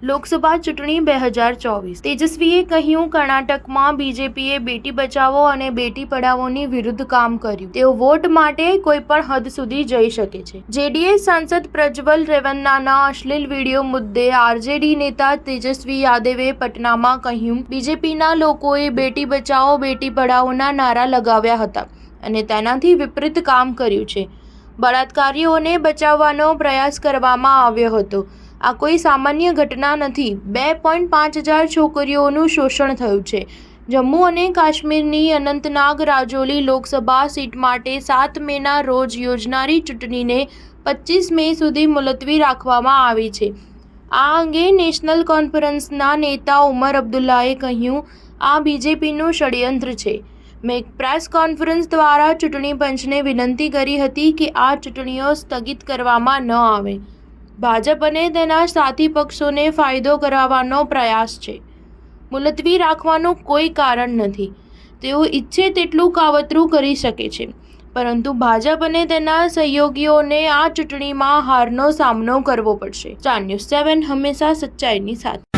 લોકસભા ચૂંટણી 2024 તેજસ્વીએ કહ્યું, કર્ણાટકમાં બીજેપીએ બેટી બચાવો અને બેટી પઢાઓની વિરુદ્ધ કામ કર્યું. તેઓ વોટ માટે કોઈ પણ હદ સુધી જઈ શકે છે. જેડીએસ સાંસદ પ્રજ્વલ રેવન્નાના અશ્લીલ વિડીયો મુદ્દે આરજેડી નેતા તેજસ્વી યાદવે પટનામાં કહ્યું, બીજેપીના લોકોએ બેટી બચાવો બેટી પઢાઓના નારા લગાવ્યા હતા અને તેનાથી વિપરીત કામ કર્યું છે. બળાત્કારીઓને બચાવવાનો પ્રયાસ કરવામાં આવ્યો હતો. આ કોઈ સામાન્ય ઘટના નથી. 2.5 હજાર છોકરીઓનું શોષણ થયું છે. જમ્મુ અને કાશ્મીરની અનંતનાગ રાજૌરી લોકસભા સીટ માટે 7 મેના રોજ યોજાનારી ચૂંટણીને 25 મે સુધી મુલતવી રાખવામાં આવી છે. આ અંગે નેશનલ કોન્ફરન્સના નેતા ઉમર અબ્દુલ્લાએ કહ્યું, આ બીજેપીનું ષડયંત્ર છે. મેં પ્રેસ કોન્ફરન્સ દ્વારા ચૂંટણી પંચને વિનંતી કરી હતી કે આ ચૂંટણીઓ સ્થગિત કરવામાં ન આવે. ભાજપ અને તેના સાથી પક્ષોને ફાયદો કરાવવાનો પ્રયાસ છે. મુલતવી રાખવાનું કોઈ કારણ નથી. તેઓ ઈચ્છે તેટલું કાવતરું કરી શકે છે, પરંતુ ભાજપ અને તેના સહયોગીઓને આ ચૂંટણીમાં હારનો સામનો કરવો પડશે. સ્ટાર ન્યૂઝ 7 હંમેશા સચ્ચાઈની સાથે.